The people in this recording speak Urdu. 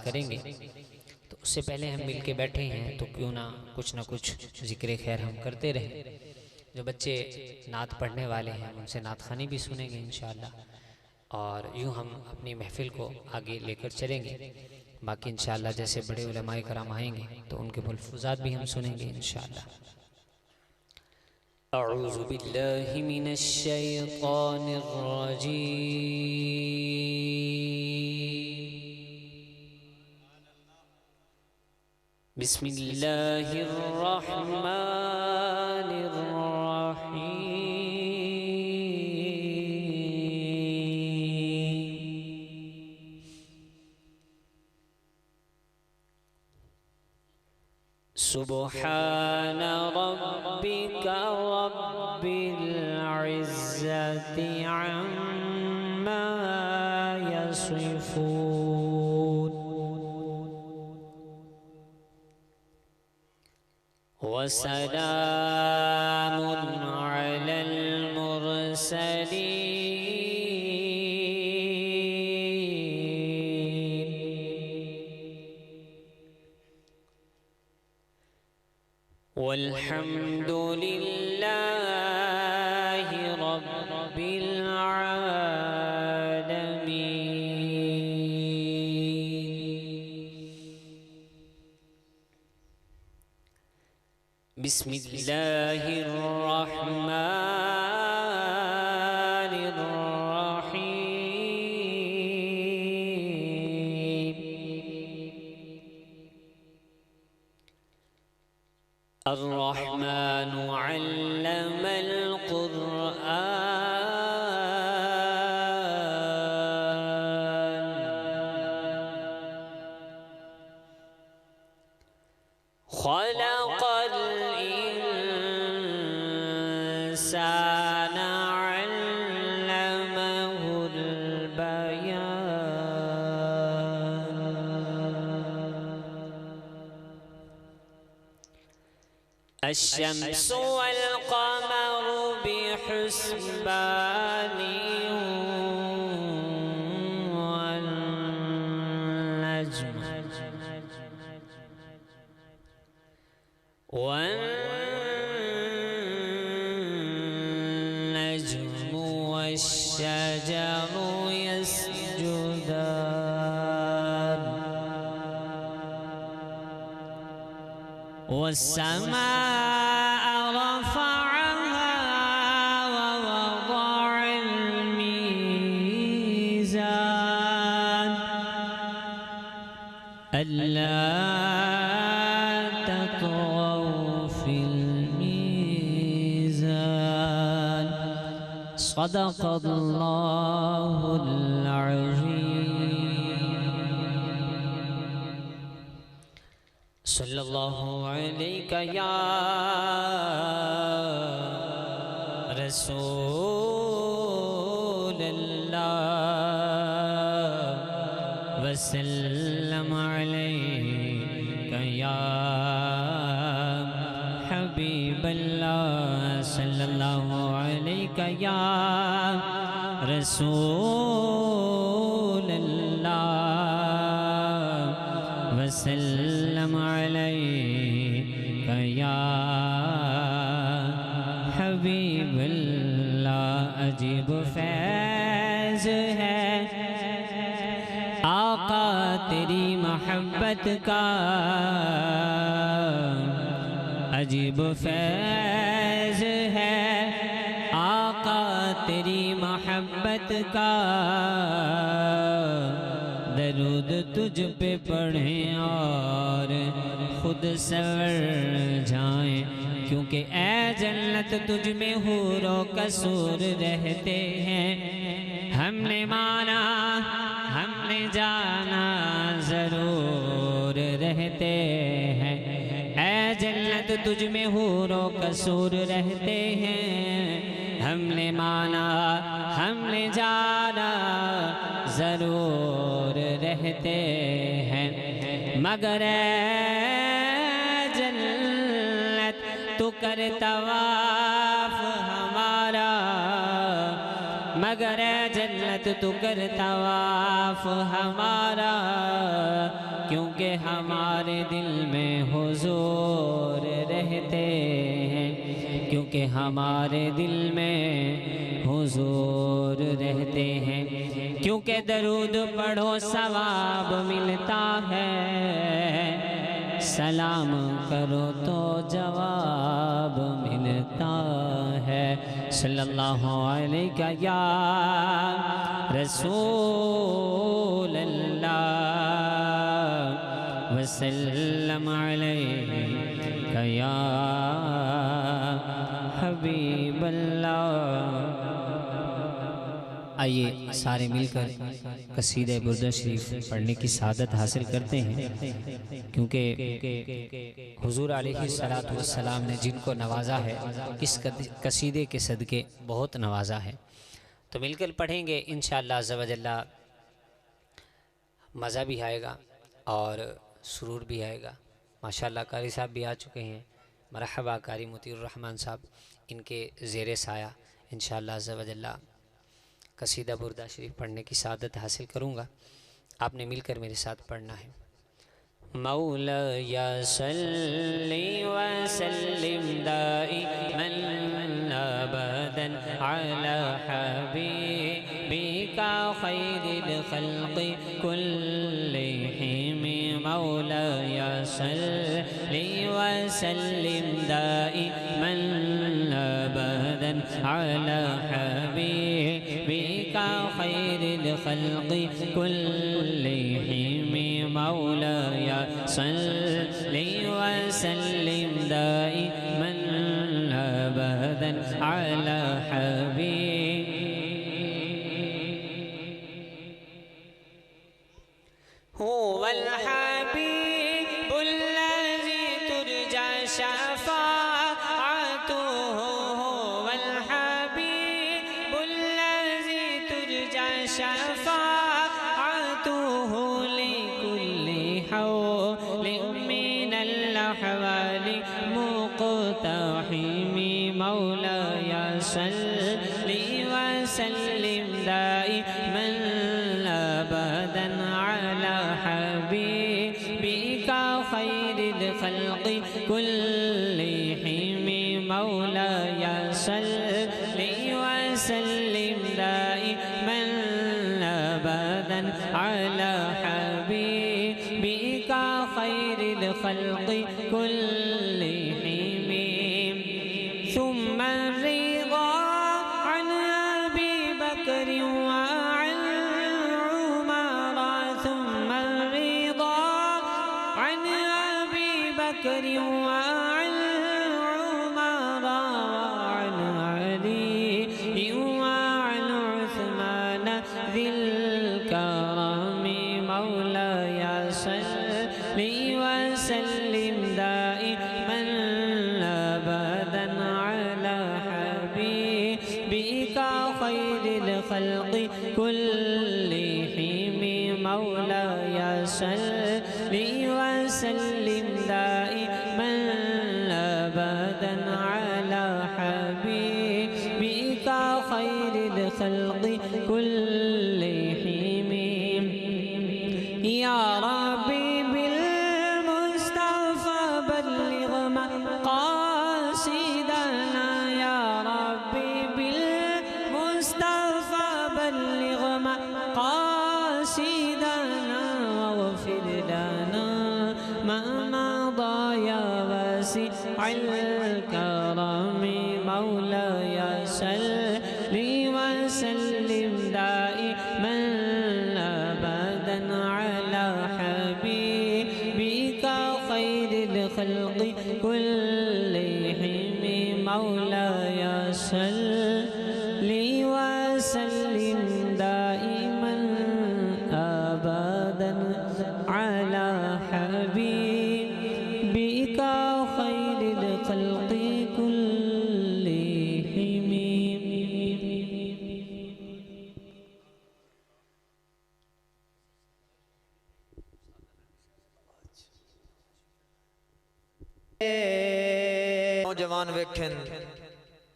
کریں گے، تو اس سے پہلے ہم مل کے بیٹھے ہیں تو کیوں نہ کچھ ذکر خیر ہم کرتے رہیں۔ جو بچے نعت پڑھنے والے ہیں ان سے نعت خوانی بھی سنیں گے انشاءاللہ، اور یوں ہم اپنی محفل کو آگے لے کر چلیں گے۔ باقی انشاءاللہ جیسے بڑے علماء کرام آئیں گے تو ان کے ملفوظات بھی ہم سنیں گے انشاءاللہ۔ اعوذ باللہ من الشیطان الرجیم، بسم اللہ الرحمن الرحیم، سبحان ربک رب العزة عما يصفون، وسلام على المرسلين، والحمد لله رب العالمين۔ بسم اللہ الرحمن الرحیم، الرحمن علم القرآن، خلق الإنسان علمه البيان، الشمس والقمر بحسبان، والنجم والشجر يسجدان، والسماء رفعها ووضع الميزان، ألا تطغوا في الميزان، صدق الله العظيم۔ صلی اللہ علیہ یا رسول اللہ، وسلم علیہ یا حبیب اللہ، صلی اللہ علیہ یا رسول اللہ، وسلم علیک یا حبیب اللہ۔ عجیب فیض ہے آقا تیری محبت کا، عجیب فیض ہے آقا تیری محبت کا، درود تجھ پہ پڑھیں اور خود سور جائیں، کیونکہ اے جنت تجھ میں حور و قصور رہتے ہیں، ہم نے مانا ہم نے جانا ضرور رہتے ہیں، اے جنت تجھ میں حور و قصور رہتے ہیں، ہم نے مانا ہم نے جانا ضرور رہتے ہیں، مگر اے جنت تو کر طواف ہمارا، مگر اے جنت تو کر طواف ہمارا، کیونکہ ہمارے دل میں حضور رہتے ہیں، کیونکہ ہمارے دل میں حضور رہتے ہیں، کیونکہ درود پڑھو ثواب ملتا ہے، سلام کرو تو جواب ملتا ہے۔ صلی اللہ علیہ یا رسول اللہ وسلم علیہ یا حبیب اللہ۔ آئیے سارے مل کر قصیدہ بردہ شریف پڑھنے کی سعادت حاصل کرتے ہیں، کیونکہ حضور علیہ السلام نے جن کو نوازا ہے اس قصیدے کے صدقے بہت نوازا ہے۔ تو مل کر پڑھیں گے انشاءاللہ عز و جل، مزہ بھی آئے گا اور سرور بھی آئے گا۔ ماشاءاللہ قاری صاحب بھی آ چکے ہیں، مرحبا قاری مطیع الرحمن صاحب، ان کے زیر سایہ انشاءاللہ عز و جل قصیدہ بردہ شریف پڑھنے کی سعادت حاصل کروں گا۔ آپ نے مل کر میرے ساتھ پڑھنا ہے۔ مولاي صل وسلم دائما ابدا على حبيبك خير الخلق كلهم، مولاي صل وسلم دائما ابدا على حبيبك خير الخلق كلهم، مولاي صل وسلم دائما ابدا على حبيب هو الحبيب الذي ترجى شفاعته، هو الحبيب الذي ترجى شفاعته لكل حول من الأحوال مقتحم، مولاي صل وسلم دائما أبدا على حبيبك خير الخلق كلهم، مولاي صل وسلم دائما أبدا على حبيبك خير الخلق كلهم، ثم الرضا عن أبي بكر وعن عمر، ثم الرضا عن أبي بكر وعن عمر وعن علي وعن عثمان ذي الكرم، مولاي صل وسلم دائما أبدا على حبيبك خير الخلق كلهم، مولاي صل وسلم دائما أبدا على حبيبك خير الخلق كلهم، يا ربي بالمصطفى بلغ مقاصدنا، يا ربي بالمصطفى بلغ مقاصدنا، واغفر لنا ما مضى يا واسع الكرم، مولاي صل وسلم دائما أبدا على حبيبك خير الخلق كلهم، مولاي صل وسلم دائما أبدا على حبيبك خير الخلق كلهم۔ نوجوان ویکھن